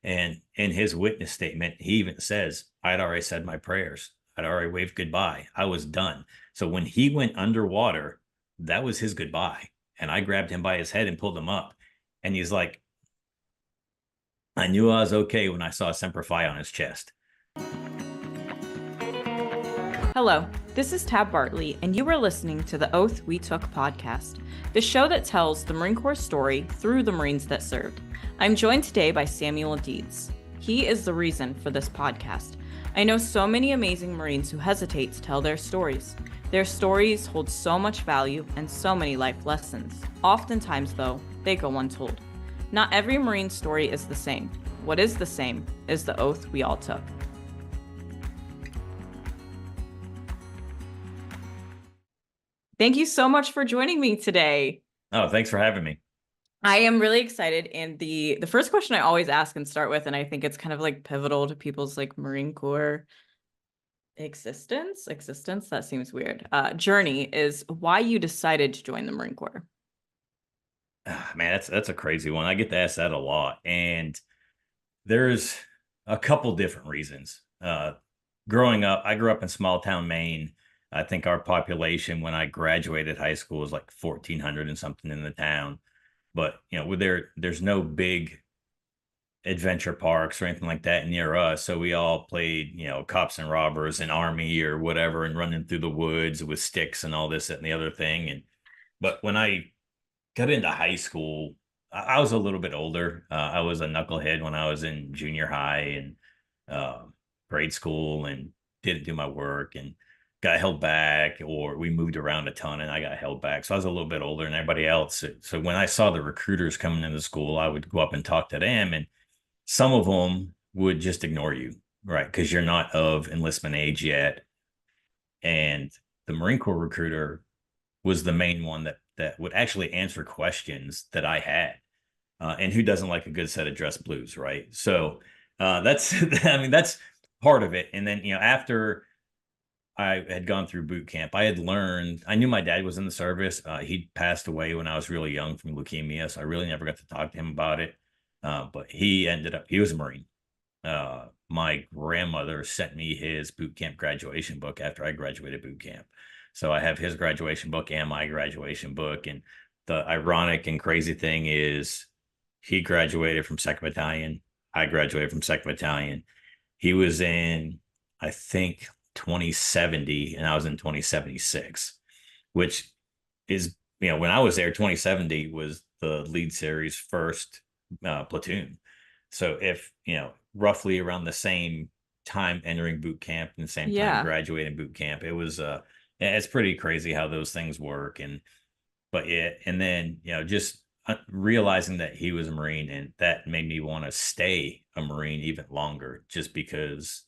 And in his witness statement, he even says, I'd already said my prayers. I'd already waved goodbye. I was done. So when he went underwater, that was his goodbye. And I grabbed him by his head and pulled him up. And he's like, I knew I was okay when I saw Semper Fi on his chest. Hello, this is Tab Bartley, and you are listening to the Oath We Took podcast, the show that tells the Marine Corps story through the Marines that served. I'm joined today by Samuel Deeds. He is the reason for this podcast. I know so many amazing Marines who hesitate to tell their stories. Their stories hold so much value and so many life lessons. Oftentimes, though, they go untold. Not every Marine story is the same. What is the same is the oath we all took. Thank you so much for joining me today. Oh, thanks for having me. I am really excited. And the first question I always ask and start with, and I think it's kind of like pivotal to people's like Marine Corps existence, that seems weird. Journey is why you decided to join the Marine Corps. Man, that's a crazy one. I get to ask that a lot. And there's a couple different reasons. Growing up, I grew up in small town Maine. I think our population when I graduated high school was like 1,400 and something in the town. But there's no big adventure parks or anything like that near us. So we all played, cops and robbers and army or whatever, and running through the woods with sticks and all this, that, and the other thing. But when I got into high school, I was a little bit older. I was a knucklehead when I was in junior high and grade school, and didn't do my work and got held back, or we moved around a ton and I got held back. So I was a little bit older than everybody else. So when I saw the recruiters coming into school, I would go up and talk to them, and some of them would just ignore you, right? Because you're not of enlistment age yet. And the Marine Corps recruiter was the main one that would actually answer questions that I had. And who doesn't like a good set of dress blues, right? So that's, I mean, that's part of it. And then, after I had gone through boot camp, I had learned, I knew my dad was in the service. He passed away when I was really young from leukemia. So I really never got to talk to him about it. But he was a Marine. My grandmother sent me his boot camp graduation book after I graduated boot camp. So I have his graduation book and my graduation book. And the ironic and crazy thing is he graduated from 2nd Battalion. I graduated from 2nd Battalion. He was in, I think, 2070, and I was in 2076, which is, when I was there, 2070 was the lead series first platoon. So if, roughly around the same time entering boot camp and the same time graduating boot camp, it was, it's pretty crazy how those things work. But yeah, and then, just realizing that he was a Marine, and that made me want to stay a Marine even longer, just because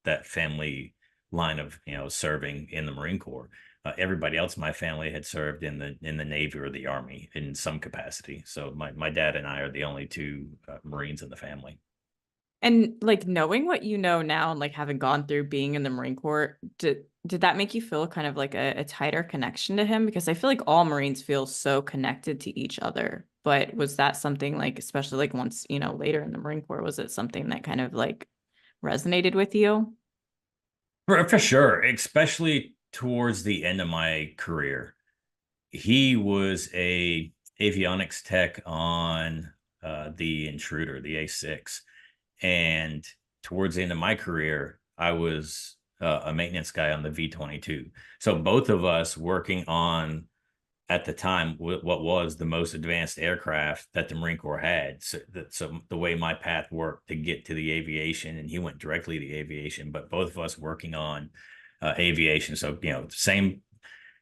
that family line of, serving in the Marine Corps. Everybody else in my family had served in the Navy or the Army in some capacity. So my dad and I are the only two Marines in the family. And like knowing what you know now and like having gone through being in the Marine Corps, did that make you feel kind of like a tighter connection to him? Because I feel like all Marines feel so connected to each other. But was that something like, especially like once, later in the Marine Corps, was it something that kind of like resonated with you? For sure, especially towards the end of my career. He was a avionics tech on the Intruder, the A6. And towards the end of my career, I was a maintenance guy on the V-22. So both of us working on, at the time, what was the most advanced aircraft that the Marine Corps had. So the way my path worked to get to the aviation, and he went directly to the aviation, but both of us working on aviation. So, same.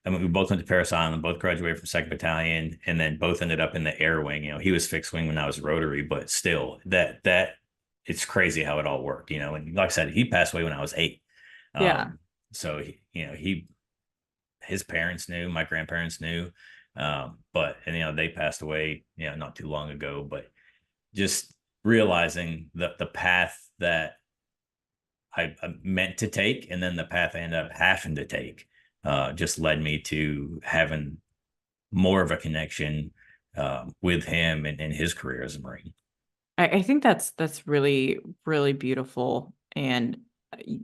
I mean, we both went to Paris Island, both graduated from 2nd Battalion, and then both ended up in the air wing. He was fixed wing when I was rotary, but still, that it's crazy how it all worked. And like I said, he passed away when I was 8. Yeah. So his parents knew, my grandparents knew, but they passed away, not too long ago. But just realizing the path that I meant to take, and then the path I ended up having to take, just led me to having more of a connection with him and his career as a Marine. I think that's really, really beautiful. And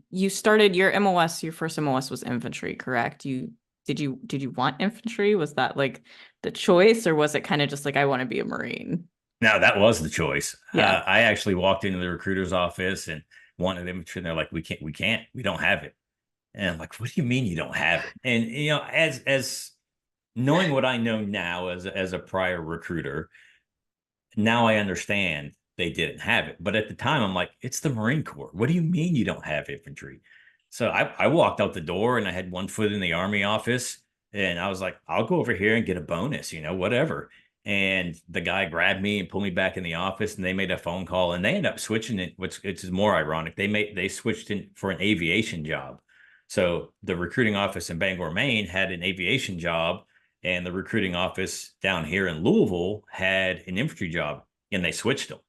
you started your MOS, your first MOS was infantry, correct? Did you want infantry? Was that like the choice, or was it kind of just like I want to be a Marine? Now that was the choice. Yeah. I actually walked into the recruiter's office and wanted infantry, and they're like, we don't have it." And I'm like, "What do you mean you don't have it?" And as knowing what I know now as a prior recruiter, now I understand they didn't have it. But at the time, I'm like, it's the Marine Corps. What do you mean you don't have infantry? So I walked out the door and I had one foot in the Army office. And I was like, I'll go over here and get a bonus, whatever. And the guy grabbed me and pulled me back in the office, and they made a phone call, and they ended up switching it, which is more ironic. They switched in for an aviation job. So the recruiting office in Bangor, Maine had an aviation job, and the recruiting office down here in Louisville had an infantry job, and they switched them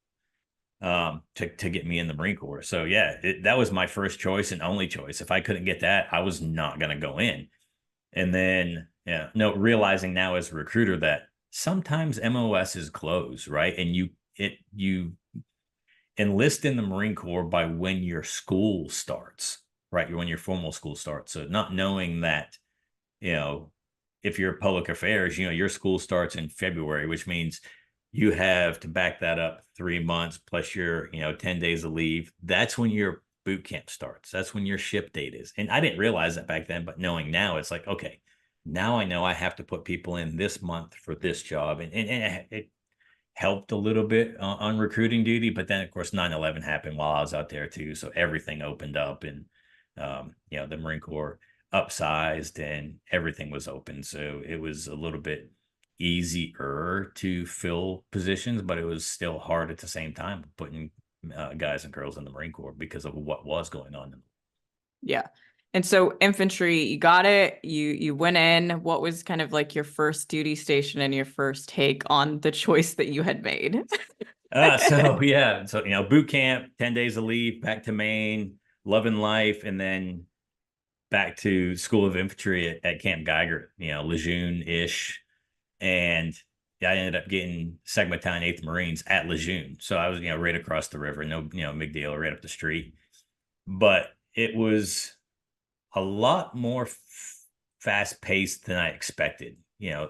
to get me in the Marine Corps. So yeah, that was my first choice and only choice. If I couldn't get that, I was not going to go in. And then, yeah, no, realizing now as a recruiter that sometimes MOS is closed, right? And you enlist in the Marine Corps by when your school starts, right? When your formal school starts. So not knowing that, you know, if you're public affairs, your school starts in February, which means you have to back that up 3 months plus your, 10 days of leave. That's when your boot camp starts. That's when your ship date is. And I didn't realize that back then, but knowing now, it's like, okay, now I know I have to put people in this month for this job. And it helped a little bit on recruiting duty. But then, of course, 9/11 happened while I was out there too. So everything opened up, and, the Marine Corps upsized and everything was open. So it was a little bit easier to fill positions, but it was still hard at the same time putting guys and girls in the Marine Corps because of what was going on. Yeah. And so infantry, you got it. You went in. What was kind of like your first duty station and your first take on the choice that you had made? So yeah, so boot camp, 10 days of leave, back to Maine, loving life, and then back to School of Infantry at Camp Geiger, Lejeune-ish. And I ended up getting 2nd Battalion, 8th Marines at Lejeune. So I was, right across the river, no, big deal, right up the street. But it was a lot more fast paced than I expected.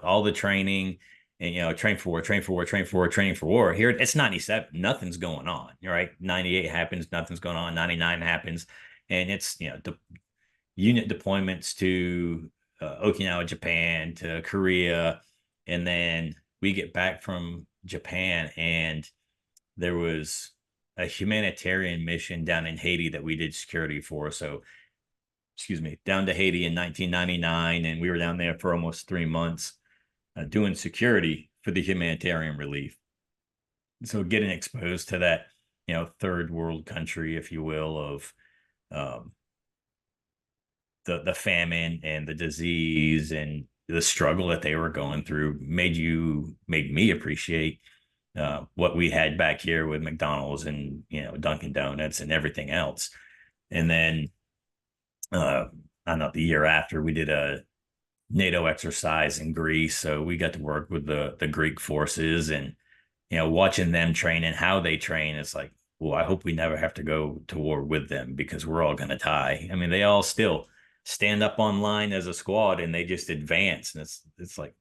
All the training and, train for war, train for war, train for war, training for war. Here it's 97, nothing's going on. Right. 98 happens, nothing's going on. 99 happens. And it's, unit deployments to Okinawa, Japan, to Korea. And then we get back from Japan, and there was a humanitarian mission down in Haiti that we did security for. So, excuse me, down to Haiti in 1999. And we were down there for almost 3 months doing security for the humanitarian relief. So getting exposed to that, third world country, if you will, of the famine and the disease and the struggle that they were going through made me appreciate what we had back here with McDonald's and Dunkin' Donuts and everything else. And then I don't know, the year after, we did a NATO exercise in Greece, so we got to work with the Greek forces, and watching them train and how they train. It's like, well, I hope we never have to go to war with them, because we're all going to die. I mean, they all still stand up online as a squad and they just advance, and it's like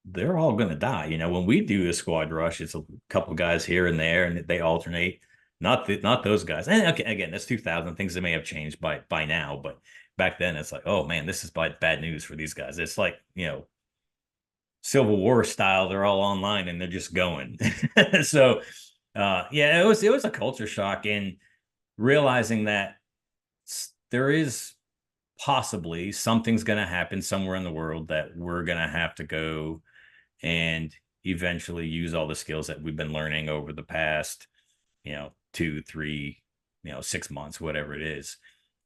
they're all going to die. When we do a squad rush, it's a couple guys here and there, and they alternate. Not those guys. And okay, again, that's 2000. Things that may have changed by now, but back then it's like, oh man, this is bad news for these guys. It's like, Civil War style. They're all online and they're just going. So yeah, it was a culture shock, and realizing that there is possibly something's going to happen somewhere in the world that we're going to have to go and eventually use all the skills that we've been learning over the past 2, 3, 6 months, whatever it is.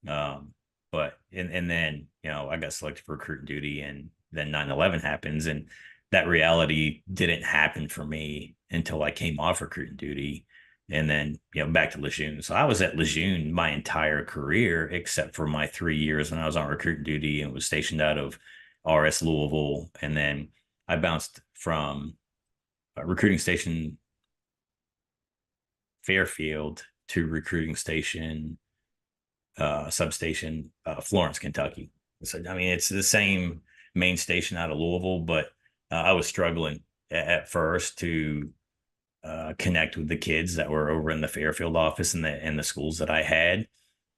But and then I got selected for recruiting duty, and then 9/11 happens, and that reality didn't happen for me until I came off recruiting duty, and then back to Lejeune. So I was at Lejeune my entire career except for my 3 years when I was on recruiting duty and was stationed out of RS Louisville. And then I bounced from recruiting station Fairfield to recruiting station, substation, Florence, Kentucky. So, I mean, it's the same main station out of Louisville, but I was struggling at first to connect with the kids that were over in the Fairfield office and the schools that I had.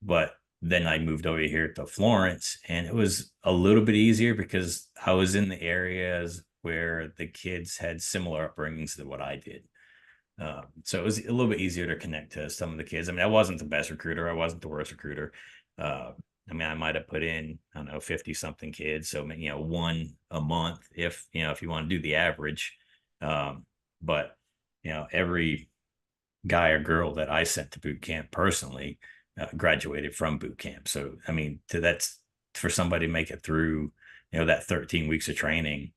But then I moved over here to Florence, and it was a little bit easier because I was in the areas where the kids had similar upbringings to what I did. So it was a little bit easier to connect to some of the kids. I mean, I wasn't the best recruiter. I wasn't the worst recruiter. I mean, I might have put in, I don't know, 50 something kids. So, one a month if you want to do the average. But, every guy or girl that I sent to boot camp personally graduated from boot camp. So, I mean, that's for somebody to make it through, that 13 weeks of training.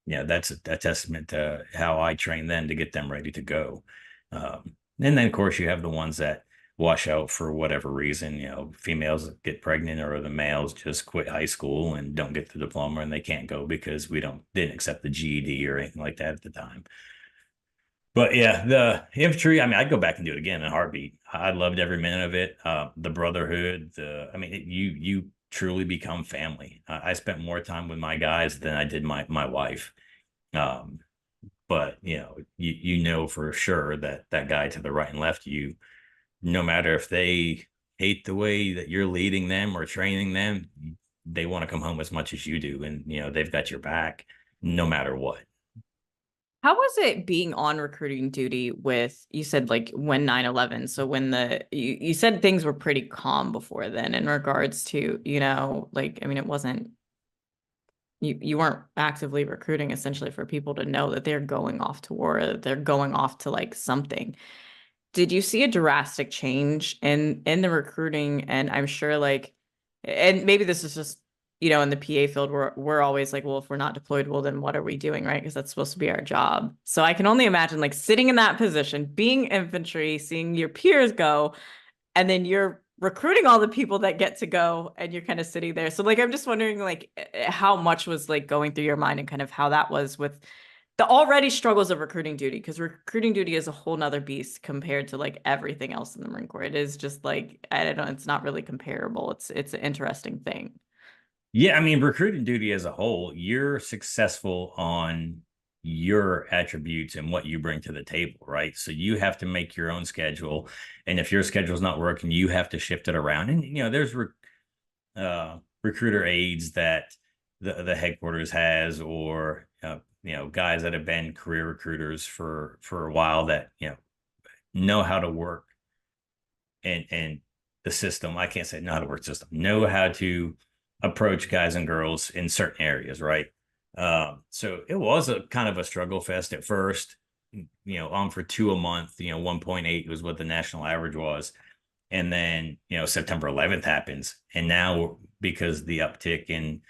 That's a testament to how I train them to get them ready to go. And then, of course, you have the ones that wash out for whatever reason. Females get pregnant, or the males just quit high school and don't get the diploma, and they can't go because we didn't accept the GED or anything like that at the time. But yeah, the infantry, I mean, I'd go back and do it again in a heartbeat. I loved every minute of it. The brotherhood, I mean, you truly become family. I spent more time with my guys than I did my wife. Um, but you know for sure that that guy to the right and left you, no matter if they hate the way that you're leading them or training them, they want to come home as much as you do, and they've got your back no matter what. How was it being on recruiting duty with, you said like when 9/11? So when you said things were pretty calm before then in regards to, like, I mean, it wasn't, you weren't actively recruiting essentially for people to know that they're going off to war, that they're going off to like something. Did you see a drastic change in the recruiting? And I'm sure like, and maybe this is just, in the PA field, we're always like, well, if we're not deployed, well, then what are we doing, right? Because that's supposed to be our job. So I can only imagine like sitting in that position, being infantry, seeing your peers go, and then you're recruiting all the people that get to go, and you're kind of sitting there. So like, I'm just wondering like how much was like going through your mind, and kind of how that was with the already struggles of recruiting duty, because recruiting duty is a whole nother beast compared to like everything else in the Marine Corps. It is just like, I don't know, it's not really comparable. It's an interesting thing. Yeah, I mean, recruiting duty as a whole, you're successful on your attributes and what you bring to the table, right? So you have to make your own schedule, and if your schedule's not working, you have to shift it around. And there's recruiter aides that the headquarters has, or guys that have been career recruiters for a while that know how to work and the system. I can't say know how to work the system, know how to approach guys and girls in certain areas, right? So it was a kind of a struggle fest at first. On for two a month. 1.8 was what the national average was, and then September 11th happens, and now because the uptick in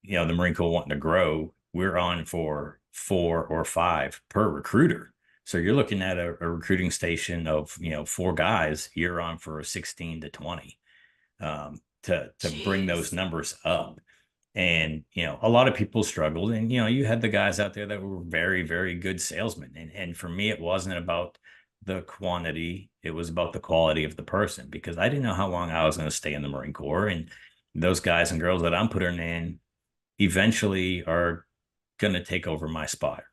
the Marine Corps wanting to grow, we're on for 4 or 5 per recruiter. So you're looking at a recruiting station of 4 guys. You're on for 16 to 20 to bring those Jeez. numbers up. And a lot of people struggled, and you had the guys out there that were very, very good salesmen. And for me, it wasn't about the quantity; it was about the quality of the person, because I didn't know how long I was going to stay in the Marine Corps. And those guys and girls that I'm putting in eventually are going to take over my spot.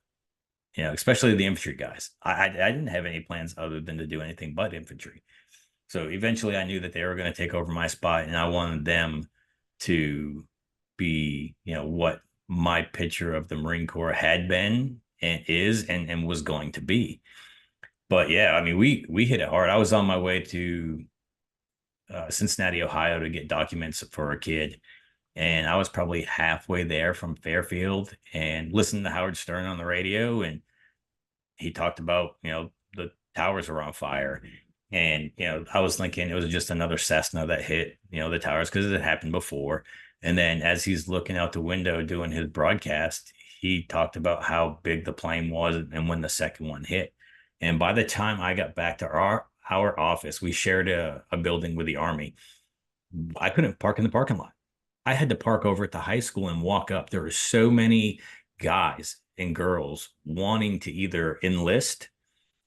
Especially the infantry guys. I didn't have any plans other than to do anything but infantry. So eventually I knew that they were going to take over my spot, and I wanted them to be, what my picture of the Marine Corps had been and is and was going to be. But yeah, I mean, we hit it hard. I was on my way to Cincinnati, Ohio to get documents for a kid. And I was probably halfway there from Fairfield, and listening to Howard Stern on the radio. And he talked about, the towers were on fire. And, I was thinking it was just another Cessna that hit, the towers, because it had happened before. And then as he's looking out the window doing his broadcast, he talked about how big the plane was and when the second one hit. And by the time I got back to our office, we shared a building with the Army. I couldn't park in the parking lot. I had to park over at the high school and walk up. There were so many guys and girls wanting to either enlist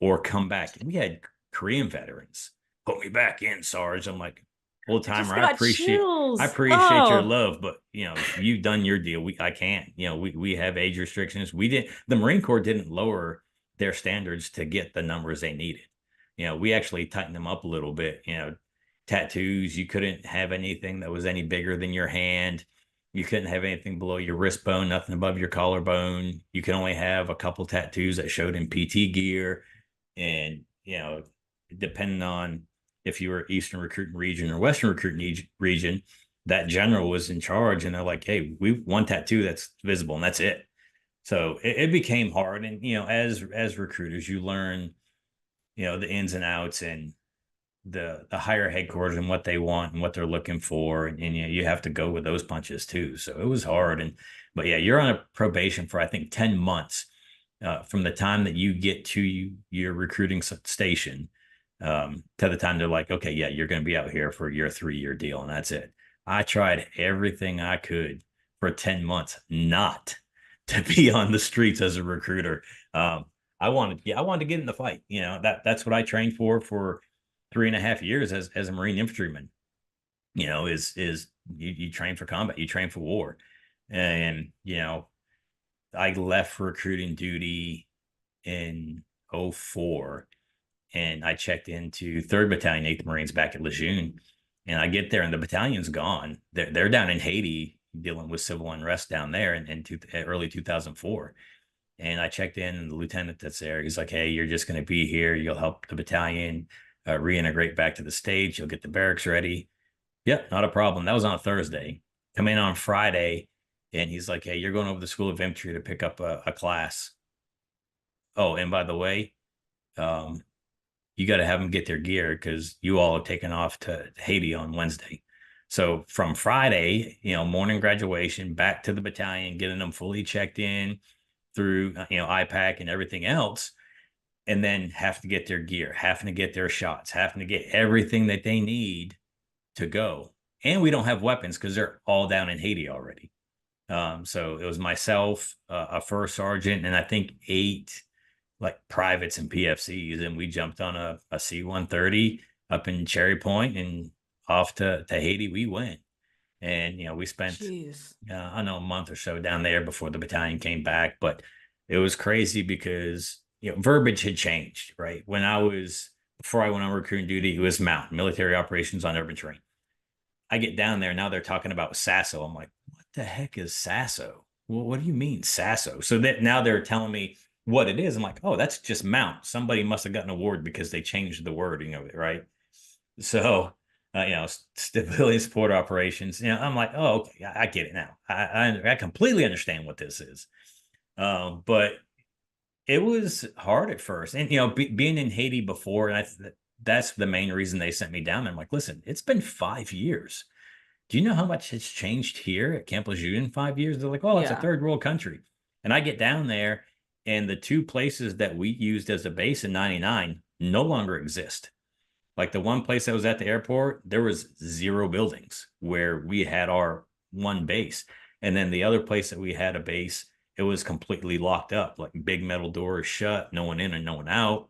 or come back. We had Korean veterans. Put me back in, Sarge. I'm like, old I just timer, got I chills. appreciate your Oh, love, but you've done your deal. I can't. We have age restrictions. The Marine Corps didn't lower their standards to get the numbers they needed. We actually tightened them up a little bit. Tattoos, you couldn't have anything that was any bigger than your hand. You couldn't have anything below your wrist bone, nothing above your collarbone. You could only have a couple tattoos that showed in PT gear. And, depending on if you were Eastern Recruiting Region or Western Recruiting Region, that general was in charge. And they're like, hey, we one tattoo that's visible and that's it. So it became hard. And, as recruiters, you learn, the ins and outs and the higher headquarters and what they want and what they're looking for, and you have to go with those punches too. So it was hard. But yeah, you're on a probation for I think 10 months from the time that you get to your recruiting station to the time they're like, okay, yeah, you're going to be out here for your 3-year deal, and that's it. I tried everything I could for 10 months not to be on the streets as a recruiter. I wanted to get in the fight. That's what I trained for 3.5 years as a Marine infantryman. Is you train for combat, you train for war. And I left recruiting duty in 2004, and I checked into 3rd Battalion, 8th Marines back at Lejeune. And I get there and the battalion's gone. They're down in Haiti dealing with civil unrest down there in early 2004. And I checked in, and the lieutenant that's there, he's like, hey, you're just going to be here. You'll help the battalion reintegrate back to the stage. You'll get the barracks ready. Yep, not a problem. That was on a Thursday. Come in on Friday, and he's like, hey, you're going over to the School of Infantry to pick up a class. Oh, and by the way, you got to have them get their gear because you all are taking off to Haiti on Wednesday. So from Friday, morning graduation, back to the battalion, getting them fully checked in through, IPAC and everything else, and then have to get their gear, having to get their shots, having to get everything that they need to go. And we don't have weapons because they're all down in Haiti already. So it was myself, a first sergeant, and I think 8 like privates and PFCs, and we jumped on a C-130 up in Cherry Point and off to Haiti we went. And, we spent, I don't know, a month or so down there before the battalion came back. But it was crazy because, verbiage had changed, right? Before I went on recruiting duty, it was MOUT, military operations on urban terrain. I get down there, now they're talking about SASO. I'm like, what the heck is SASO? Well, what do you mean SASO? So that now they're telling me what it is. I'm like, oh, that's just MOUT. Somebody must have gotten an award because they changed the wording of it, right? So, stability support operations. I'm like, oh, okay, I get it now. I completely understand what this is. But it was hard at first, and being in Haiti before, and that's the main reason they sent me down. I'm like, listen, it's been 5 years. Do you know how much has changed here at Camp Lejeune in 5 years? They're like, oh, it's a third world country. And I get down there, and the 2 places that we used as a base in '99 no longer exist. Like the one place that was at the airport, there was 0 buildings where we had our one base. And then the other place that we had a base, it was completely locked up, like big metal doors shut, no one in and no one out.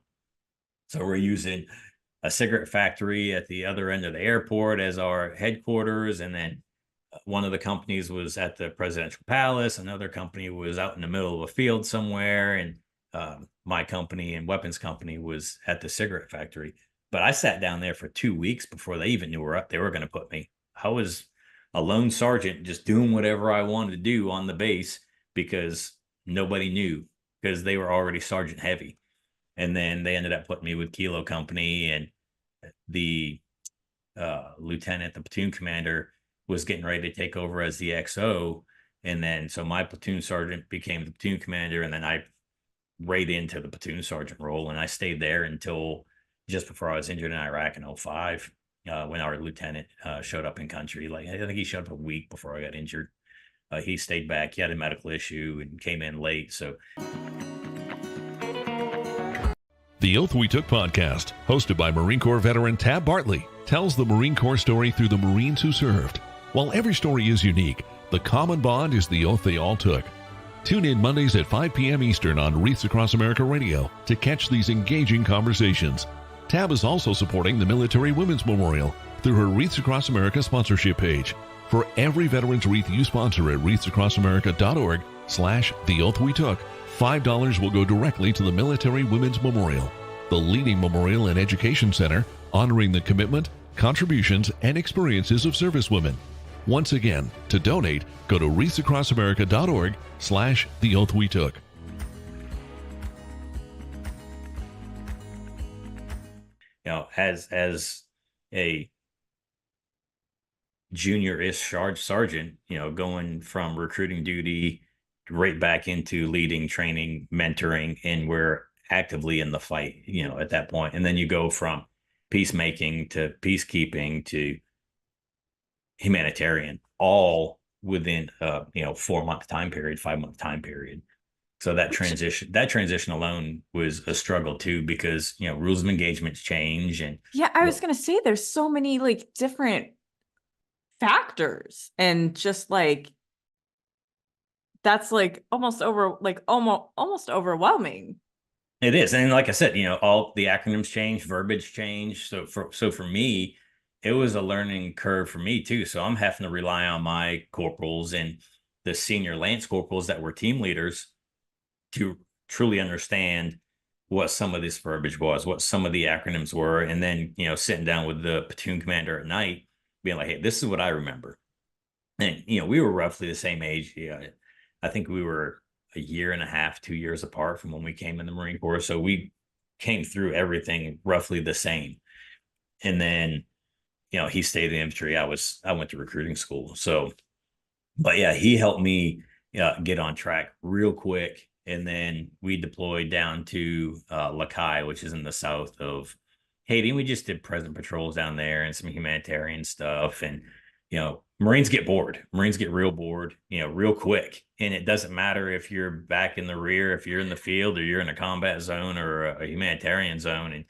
So we're using a cigarette factory at the other end of the airport as our headquarters. And then one of the companies was at the presidential palace. Another company was out in the middle of a field somewhere. And my company and weapons company was at the cigarette factory. But I sat down there for 2 weeks before they even knew where they were going to put me. I was a lone sergeant just doing whatever I wanted to do on the base because nobody knew, because they were already sergeant heavy. And then they ended up putting me with Kilo Company, and the lieutenant, the platoon commander, was getting ready to take over as the XO. And then so my platoon sergeant became the platoon commander, and then I right into the platoon sergeant role. And I stayed there until just before I was injured in Iraq in 2005, when our lieutenant showed up in country. Like, I think he showed up a week before I got injured. He stayed back. He had a medical issue and came in late. So The Oath We Took podcast, hosted by Marine Corps veteran Tab Bartley, tells the Marine Corps story through the Marines who served. While every story is unique, the common bond is the oath they all took. Tune in Mondays at 5 p.m. Eastern on Wreaths Across America Radio to catch these engaging conversations. Tab is also supporting the Military Women's Memorial through her Wreaths Across America sponsorship page. For every veteran's wreath you sponsor at wreathsacrossamerica.org/The Oath We Took, $5 will go directly to the Military Women's Memorial, the leading memorial and education center honoring the commitment, contributions, and experiences of servicewomen. Once again, to donate, go to wreathsacrossamerica.org/The Oath We Took. As a junior-ish sergeant, going from recruiting duty right back into leading, training, mentoring, and we're actively in the fight, at that point. And then you go from peacemaking to peacekeeping to humanitarian, all within 4-month time period, 5-month time period. So that transition alone was a struggle too, because rules of engagement change. And I was gonna say there's so many like different factors, and just like that's like almost overwhelming. It is. And like I said, all the acronyms change, verbiage change. So for me, it was a learning curve for me too. So I'm having to rely on my corporals and the senior lance corporals that were team leaders to truly understand what some of this verbiage was, what some of the acronyms were. And then, sitting down with the platoon commander at night, being like, hey, this is what I remember. And, we were roughly the same age. Yeah. I think we were a year and a half, 2 years apart from when we came in the Marine Corps. So we came through everything roughly the same. And then, he stayed in the infantry. I went to recruiting school. So, but yeah, he helped me get on track real quick. And then we deployed down to Lakai, which is in the south of Haiti. We just did present patrols down there and some humanitarian stuff. And, Marines get bored. Marines get real bored, real quick. And it doesn't matter if you're back in the rear, if you're in the field, or you're in a combat zone or a humanitarian zone. And,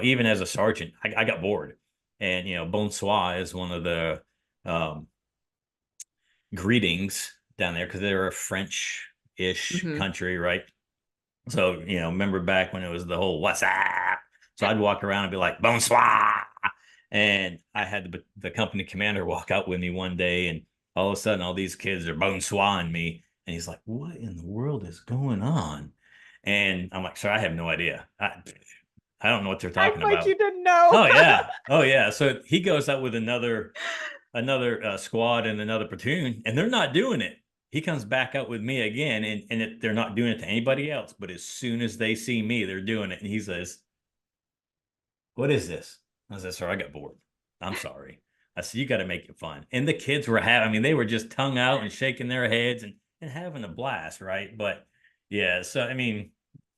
even as a sergeant, I got bored. And, bonsoir is one of the greetings down there, because they're a French-ish country, right? So, remember back when it was the whole what's up? So I'd walk around and be like, bonsoir. And I had the company commander walk out with me one day, and all of a sudden, all these kids are bonsoiring me. And he's like, what in the world is going on? And I'm like, sir, I have no idea. I don't know what they're talking about. Like you didn't know. Oh, yeah. Oh, yeah. So he goes out with another squad and another platoon, and they're not doing it. He comes back out with me again, and they're not doing it to anybody else. But as soon as they see me, they're doing it. And he says, what is this? I said, sir, I got bored. I'm sorry. I said, you got to make it fun. And the kids were they were just tongue out and shaking their heads and having a blast, right? But yeah, so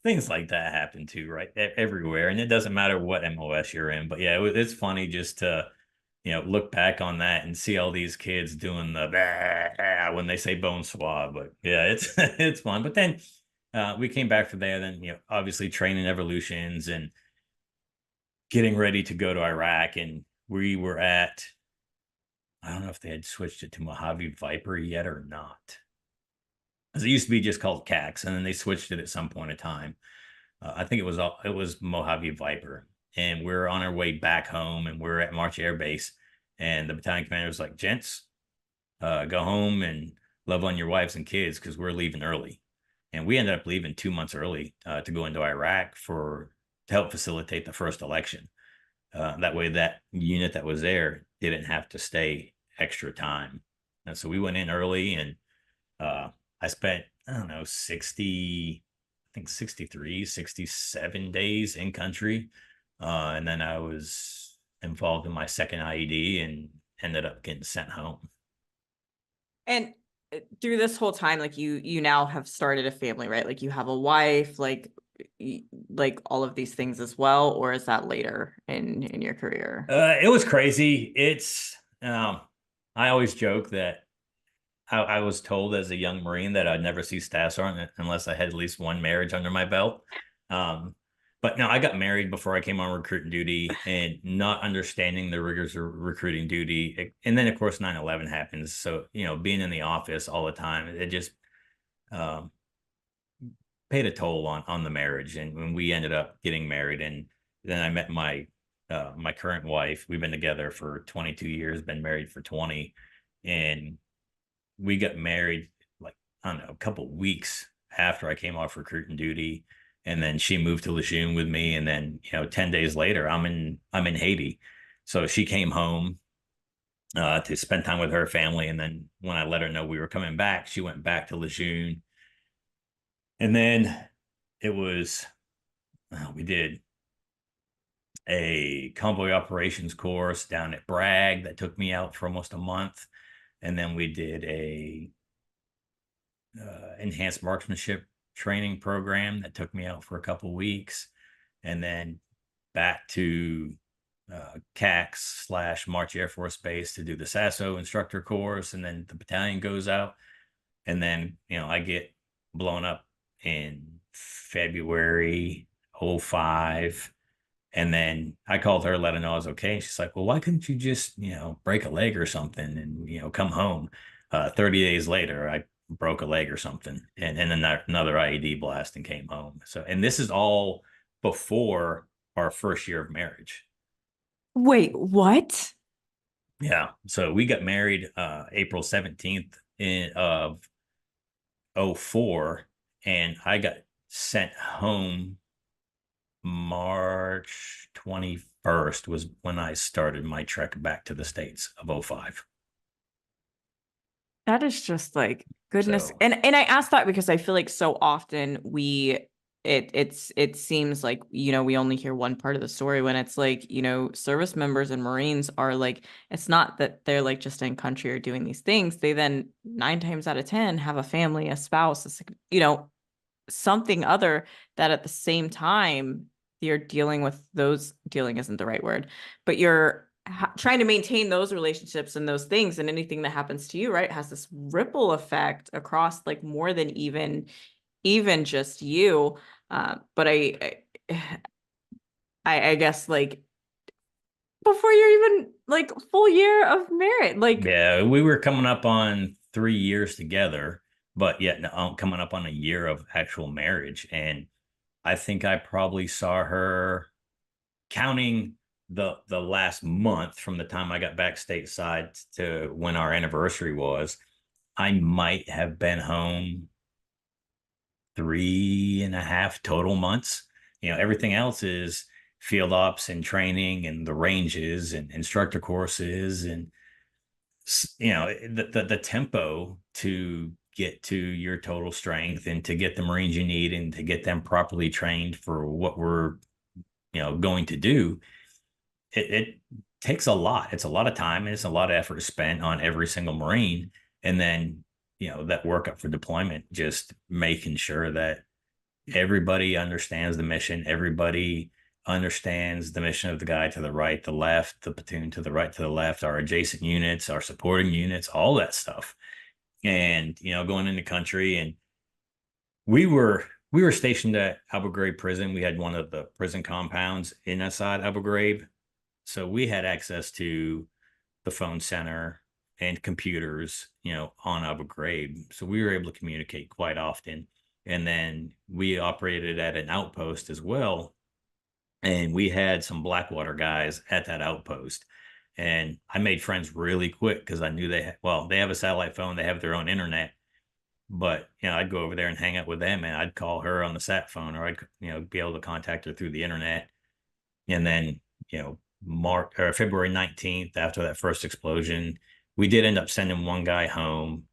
things like that happen too, right? Everywhere. And it doesn't matter what MOS you're in. But yeah, it's funny just to look back on that and see all these kids doing the bah, when they say bonsoir. But yeah, it's it's fun. But then we came back from there. Then obviously training evolutions and getting ready to go to Iraq, and we were at, I don't know if they had switched it to Mojave Viper yet or not, because it used to be just called CAX, and then they switched it at some point in time. I think it was Mojave Viper. And we're on our way back home, and we're at March Air Base, and the battalion commander was like, gents, go home and love on your wives and kids, because we're leaving early. And we ended up leaving 2 months early to go into Iraq to help facilitate the first election. That way that unit that was there didn't have to stay extra time. And so we went in early, and I spent, I don't know, 63, 67 days in country. And then I was involved in my second IED and ended up getting sent home. And through this whole time, like you now have started a family, right? Like you have a wife, like all of these things as well, or is that later in your career? It was crazy. It's I always joke that I was told as a young Marine that I'd never see staff sergeant unless I had at least one marriage under my belt. But no, I got married before I came on recruiting duty, and not understanding the rigors of recruiting duty. And then, of course, 9/11 happens. So, being in the office all the time, it just paid a toll on the marriage. And when we ended up getting married, and then I met my current wife. We've been together for 22 years, been married for 20, and we got married like, I don't know, a couple weeks after I came off recruiting duty. And then she moved to Lejeune with me. And then, 10 days later, I'm in Haiti. So she came home to spend time with her family. And then when I let her know we were coming back, she went back to Lejeune. And then it was, we did a convoy operations course down at Bragg that took me out for almost a month. And then we did a enhanced marksmanship training program that took me out for a couple weeks, and then back to CAX / March Air Force Base to do the SASO instructor course, and then the battalion goes out, and then I get blown up in February '05. And then I called her, let her know I was okay. She's like, well, why couldn't you just, break a leg or something and, come home? 30 days later, I broke a leg or something, and then another IED blast and came home. So, and this is all before our first year of marriage. Wait, what? Yeah. So we got married April 17th of '04, and I got sent home March 21st was when I started my trek back to the States of '05. That is just like goodness. So, And I asked that because I feel like so often it seems like, we only hear one part of the story when it's like, service members and Marines are like, it's not that they're like just in country or doing these things. They then 9 times out of 10 have a family, a spouse, something other that at the same time you're dealing with those. Dealing isn't the right word, but you're trying to maintain those relationships and those things, and anything that happens to you, right, has this ripple effect across like more than even just you. But I guess like before you're even like full year of merit, like yeah, we were coming up on 3 years together, but yet coming up on a year of actual marriage. And I think I probably saw her, counting the last month from the time I got back stateside to when our anniversary was, I might have been home 3.5 total months. Everything else is field ops and training and the ranges and instructor courses, and the tempo to get to your total strength and to get the Marines you need and to get them properly trained for what we're going to do. It takes a lot. It's a lot of time and it's a lot of effort spent on every single Marine. And then, that workup for deployment, just making sure that everybody understands the mission. Everybody understands the mission of the guy to the right, the left, the platoon to the right, to the left, our adjacent units, our supporting units, all that stuff. And, going into country, and we were stationed at Abu Ghraib prison. We had one of the prison compounds inside Abu Ghraib. So we had access to the phone center and computers, on Abu Ghraib. So we were able to communicate quite often. And then we operated at an outpost as well. And we had some Blackwater guys at that outpost. And I made friends really quick because I knew they have a satellite phone, they have their own internet. But, I'd go over there and hang out with them, and I'd call her on the sat phone, or I'd, be able to contact her through the internet. And then, March or February 19th, after that first explosion, we did end up sending one guy home.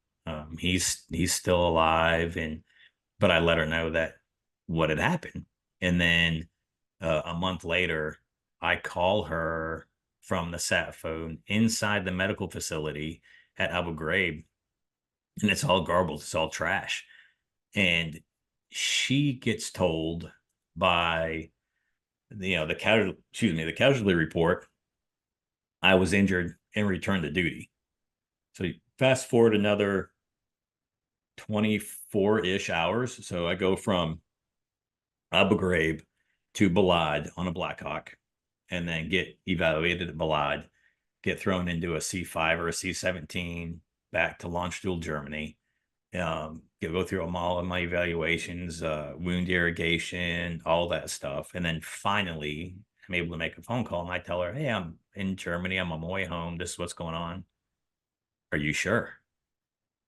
He's still alive, but I let her know that what had happened. And then a month later, I call her from the sat phone inside the medical facility at Abu Ghraib, and it's all garbled, it's all trash. And she gets told by the casualty report, I was injured and returned to duty. So you fast forward another 24-ish hours. So I go from Abu Ghraib to Balad on a Blackhawk, and then get evaluated at Balad, get thrown into a C5 or a C-17 back to Landstuhl, Germany. Go through all of my evaluations, wound irrigation, all that stuff. And then finally, I'm able to make a phone call and I tell her, hey, I'm in Germany. I'm on my way home. This is what's going on. Are you sure?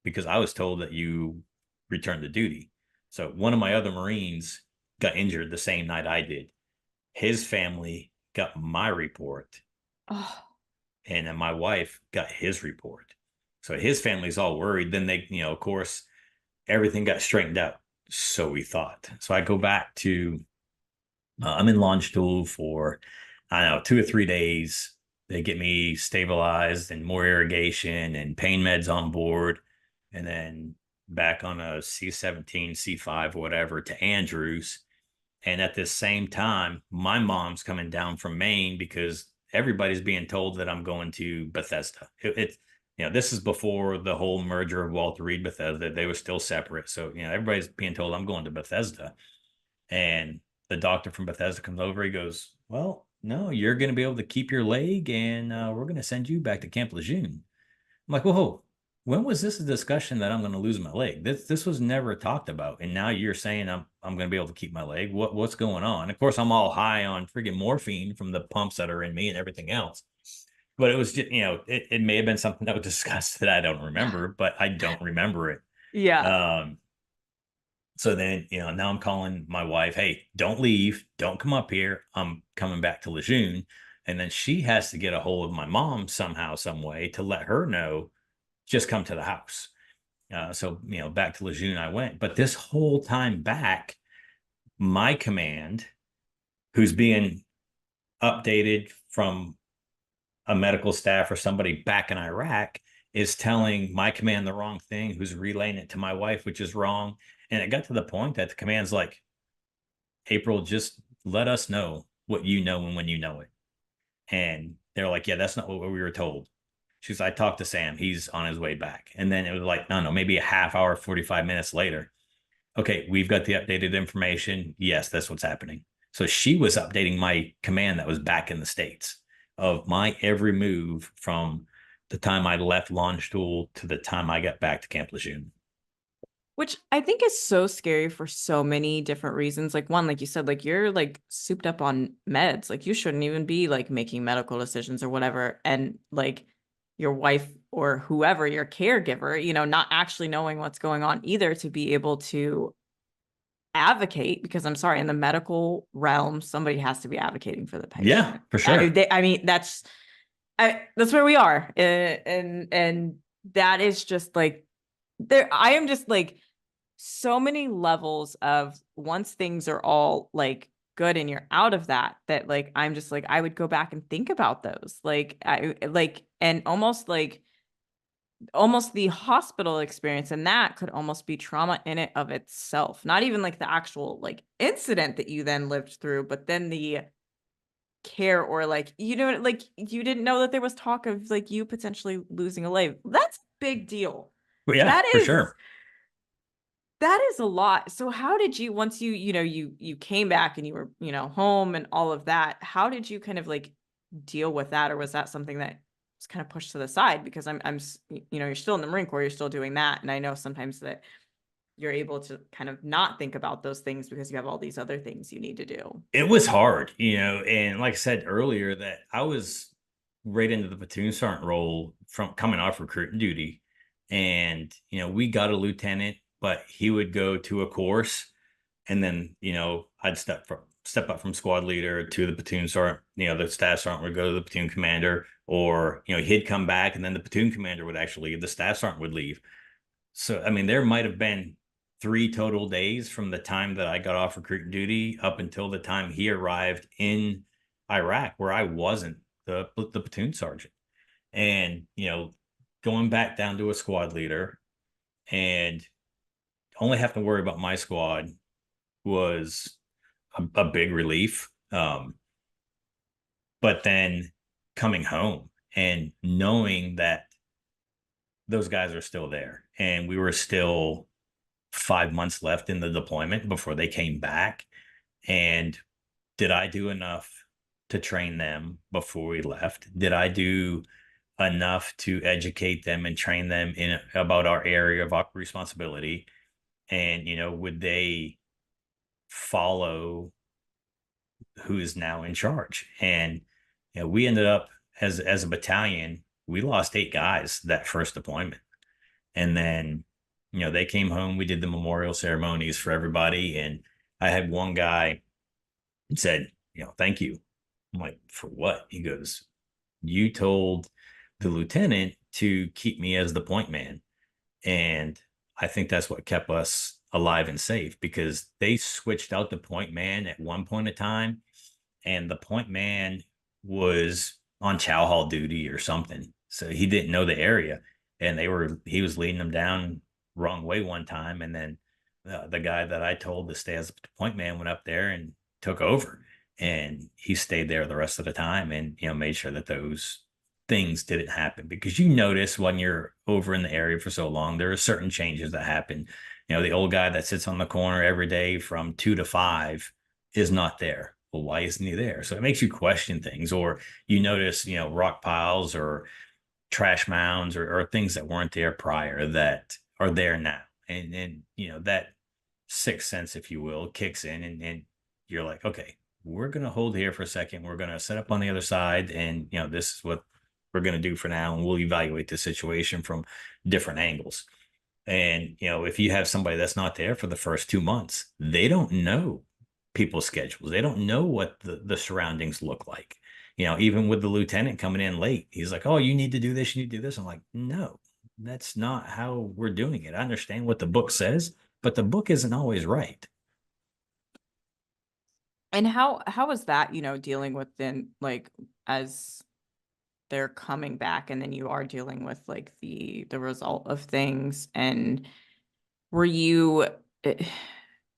Because I was told that you returned to duty. So one of my other Marines got injured the same night I did. His family got my report, Oh, and then my wife got his report. So his family's all worried. Then they, of course, everything got straightened out. So we thought. So I go back to, I'm in launch stool for, I don't know, 2 or 3 days. They get me stabilized and more irrigation and pain meds on board. And then back on a C-17, C-5, whatever, to Andrews. And at this same time, my mom's coming down from Maine because everybody's being told that I'm going to Bethesda. This is before the whole merger of Walter Reed Bethesda. They were still separate. So, everybody's being told I'm going to Bethesda. And the doctor from Bethesda comes over. He goes, well, no, you're going to be able to keep your leg and we're going to send you back to Camp Lejeune. I'm like, whoa, when was this a discussion that I'm going to lose my leg? This was never talked about. And now you're saying I'm going to be able to keep my leg. What's going on? Of course, I'm all high on freaking morphine from the pumps that are in me and everything else. But it was just, it may have been something that was discussed that I don't remember, but I don't remember it. yeah. So then, now I'm calling my wife, hey, don't leave. Don't come up here. I'm coming back to Lejeune. And then she has to get a hold of my mom somehow, some way to let her know, just come to the house. So, back to Lejeune I went. But this whole time back, my command, who's being updated from a medical staff or somebody back in Iraq, is telling my command the wrong thing, who's relaying it to my wife, which is wrong. And it got to the point that the command's like, April, just let us know what you know and when you know it. And they're like, yeah, that's not what we were told. She's, I talked to Sam. He's on his way back. And then it was like, no, maybe a half hour, 45 minutes later. Okay, we've got the updated information. Yes, that's what's happening. So she was updating my command that was back in the States of my every move from the time I left launch stool to the time I got back to Camp Lejeune. Which I think is so scary for so many different reasons. Like one, like you said, like you're like souped up on meds. Like you shouldn't even be like making medical decisions or whatever. And like your wife or whoever, your caregiver, not actually knowing what's going on either to be able to advocate, because I'm sorry, in the medical realm, somebody has to be advocating for the Yeah, patient. for sure. I mean, that's where we are. And that is just like, I am just like, so many levels of once things are all like good and you're out of that like I'm just like I would go back and think about those like I like and almost the hospital experience, and that could almost be trauma in it of itself, not even like the actual like incident that you then lived through, but then the care or like like you didn't know that there was talk of like you potentially losing a leg. That's a big deal. But yeah, that for is sure. That is a lot. So how did you, once you came back and you were, home and all of that, how did you kind of like deal with that? Or was that something that was kind of pushed to the side? Because you're still in the Marine Corps, you're still doing that. And I know sometimes that you're able to kind of not think about those things because you have all these other things you need to do. It was hard, and like I said earlier, that I was right into the platoon sergeant role from coming off recruiting duty. And, we got a lieutenant, but he would go to a course and then, I'd step up from squad leader to the platoon sergeant. The staff sergeant would go to the platoon commander, or, he'd come back and then the platoon commander would actually leave, the staff sergeant would leave. So, I mean, there might have been 3 total days from the time that I got off recruiting duty up until the time he arrived in Iraq where I wasn't the platoon sergeant. And, going back down to a squad leader and only have to worry about my squad was a big relief. But then coming home and knowing that those guys are still there and we were still 5 months left in the deployment before they came back. And did I do enough to train them before we left? Did I do enough to educate them and train them in about our area of responsibility? And, would they follow who is now in charge. And we ended up as a battalion, we lost 8 guys that first deployment. And then, they came home. We did the memorial ceremonies for everybody. And I had one guy said, thank you. I'm like, for what? He goes, you told the lieutenant to keep me as the point man. And I think that's what kept us alive and safe, because they switched out the point man at one point in time, and the point man was on chow hall duty or something. So he didn't know the area, and he was leading them down wrong way one time. And then the guy that I told to stay as the point man went up there and took over, and he stayed there the rest of the time, and, made sure that those things didn't happen. Because you notice when you're over in the area for so long, there are certain changes that happen. The old guy that sits on the corner every day from 2 to 5 is not there. Well, why isn't he there? So it makes you question things. Or you notice, rock piles or trash mounds, or things that weren't there prior that are there now. And that sixth sense, if you will, kicks in, and you're like, okay, we're going to hold here for a second. We're going to set up on the other side. And, this is what we're going to do for now. And we'll evaluate the situation from different angles. And, if you have somebody that's not there for the first 2 months, they don't know people's schedules. They don't know what the surroundings look like. Even with the lieutenant coming in late, he's like, oh, you need to do this. You need to do this. I'm like, no, that's not how we're doing it. I understand what the book says, but the book isn't always right. And how was that, dealing with then, like, as they're coming back, and then you are dealing with, like, the result of things? And were you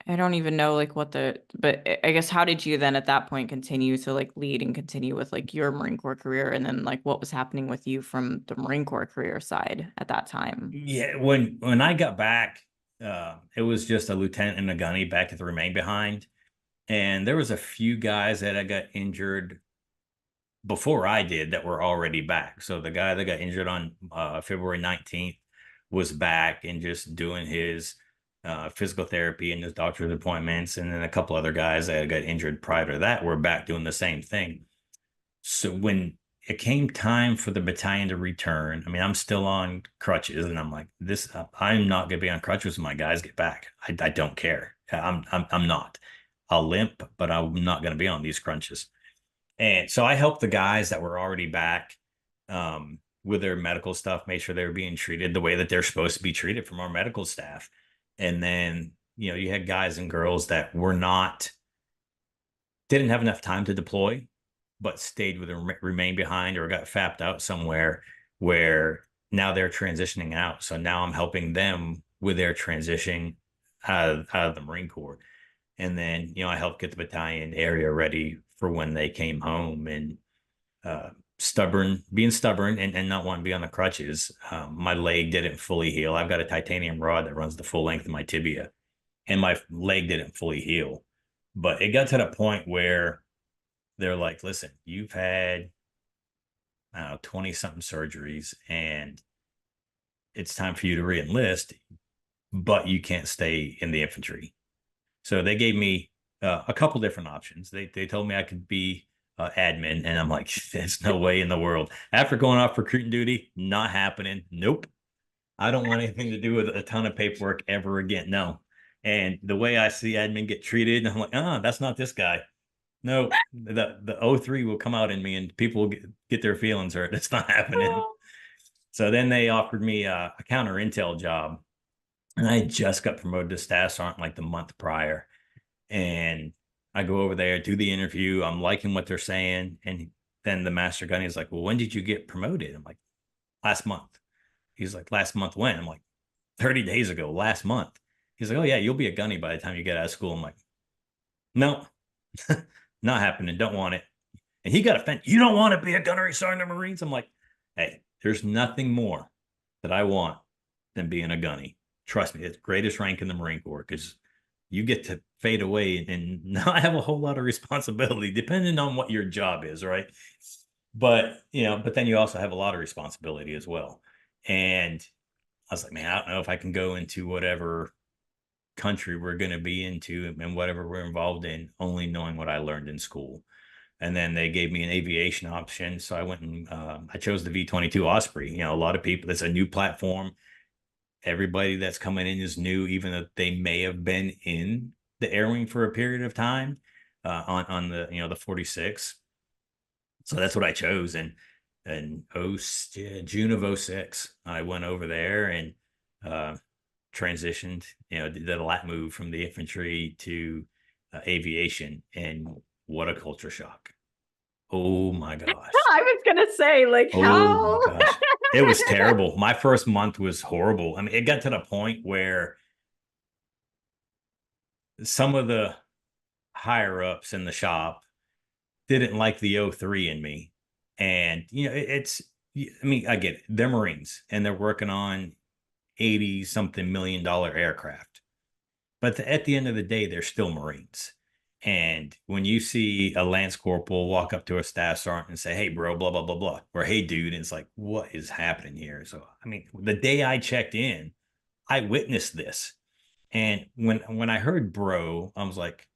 I don't even know, like, but I guess, how did you then at that point continue to, like, lead and continue with, like, your Marine Corps career? And then, like, what was happening with you from the Marine Corps career side at that time? Yeah, when I got back, it was just a lieutenant and a gunny back at the remain behind. And there was a few guys that I got injured before I did that were already back. So the guy that got injured on February 19th was back and just doing his physical therapy and his doctor's appointments. And then a couple other guys that got injured prior to that were back doing the same thing. So when it came time for the battalion to return, I mean, I'm still on crutches, and I'm like, I'm not going to be on crutches when my guys get back. I don't care. I'm not. I'll limp, but I'm not going to be on these crunches. And so I helped the guys that were already back with their medical stuff, made sure they were being treated the way that they're supposed to be treated from our medical staff. And then, you had guys and girls that didn't have enough time to deploy, but stayed with and remained behind, or got fapped out somewhere, where now they're transitioning out. So now I'm helping them with their transition out of the Marine Corps. And then, I helped get the battalion area ready for when they came home. And being stubborn and not wanting to be on the crutches, my leg didn't fully heal. I've got a titanium rod that runs the full length of my tibia, and my leg didn't fully heal. But it got to the point where they're like, listen, you've had, I don't know, 20 something surgeries, and it's time for you to re-enlist, but you can't stay in the infantry. So they gave me a couple different options. They told me I could be admin, and I'm like, there's no way in the world. After going off recruiting duty, not happening. Nope. I don't want anything to do with a ton of paperwork ever again. No. And the way I see admin get treated, I'm like, that's not this guy. No, the O3 will come out in me, and people will get their feelings hurt. It's not happening. So then they offered me a counter intel job, and I just got promoted to staff sergeant like the month prior. And I go over there, do the interview. I'm liking what they're saying. And then the master gunny is like, well, when did you get promoted? I'm like, last month. He's like, last month when? I'm like, 30 days ago, last month. He's like, oh, yeah, you'll be a gunny by the time you get out of school. I'm like, no, not happening. Don't want it. And he got offended. You don't want to be a gunnery sergeant in the Marines? I'm like, hey, there's nothing more that I want than being a gunny. Trust me, it's the greatest rank in the Marine Corps, because you get to fade away and not have a whole lot of responsibility, depending on what your job is, right? But then you also have a lot of responsibility as well. And I was like, man, I don't know if I can go into whatever country we're going to be into and whatever we're involved in, only knowing what I learned in school. And then they gave me an aviation option. So I went and I chose the V-22 Osprey. You know, a lot of people, it's a new platform. Everybody that's coming in is new, even though they may have been in the air wing for a period of time on the, you know, the 46. So that's what I chose. And June of 06, I went over there and transitioned, you know, did a lat move from the infantry to aviation. And what a culture shock. Oh my gosh. I was gonna say, like, Oh how? gosh. It was terrible. My first month was horrible. I mean, it got to the point where some of the higher ups in the shop didn't like the O3 in me. And, you know, I mean, I get it. They're Marines and they're working on 80 something $1 million aircraft. But at the end of the day, they're still Marines. And when you see a Lance Corporal walk up to a staff sergeant and say, "Hey, bro, blah, blah, blah, blah," or "Hey, dude," and it's like, what is happening here? So, I mean, the day I checked in, I witnessed this. And when I heard bro, I was like,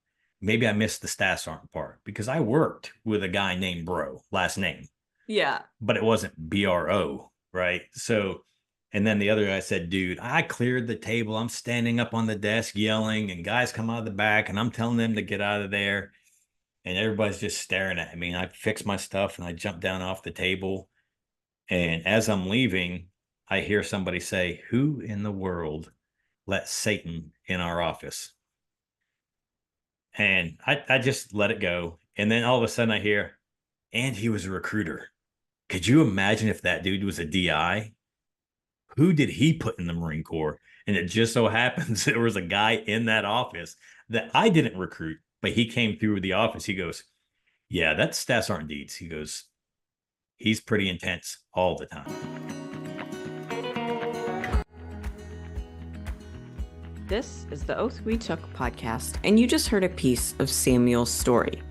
maybe I missed the staff sergeant part because I worked with a guy named Bro, last name, Yeah. but it wasn't BRO, right? So, and then the other guy said, "Dude, I cleared the table. I'm standing up on the desk yelling, and guys come out of the back, and I'm telling them to get out of there." And everybody's just staring at me. And I fix my stuff and I jump down off the table. And as I'm leaving, I hear somebody say, "Who in the world let Satan in our office?" And I just let it go. And then all of a sudden I hear, "And he was a recruiter." Could you imagine if that dude was a DI? Who did he put in the Marine Corps? And it just so happens there was a guy in that office that I didn't recruit, but he came through the office. He goes, "Yeah, that's Staff Sergeant Deeds." He goes, "He's pretty intense all the time." This is the Oath We Took podcast, and you just heard a piece of Samuel's story.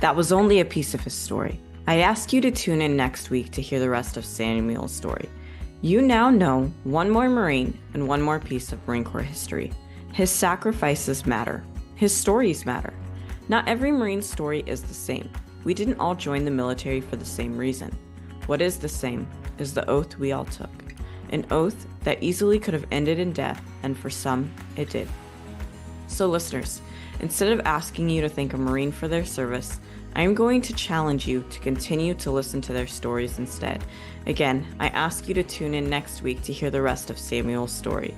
That was only a piece of his story. I ask you to tune in next week to hear the rest of Samuel's story. You now know one more Marine and one more piece of Marine Corps history. His sacrifices matter. His stories matter. Not every Marine story is the same. We didn't all join the military for the same reason. What is the same is the oath we all took. An oath that easily could have ended in death, and for some, it did. So listeners, instead of asking you to thank a Marine for their service, I am going to challenge you to continue to listen to their stories instead. Again, I ask you to tune in next week to hear the rest of Samuel's story.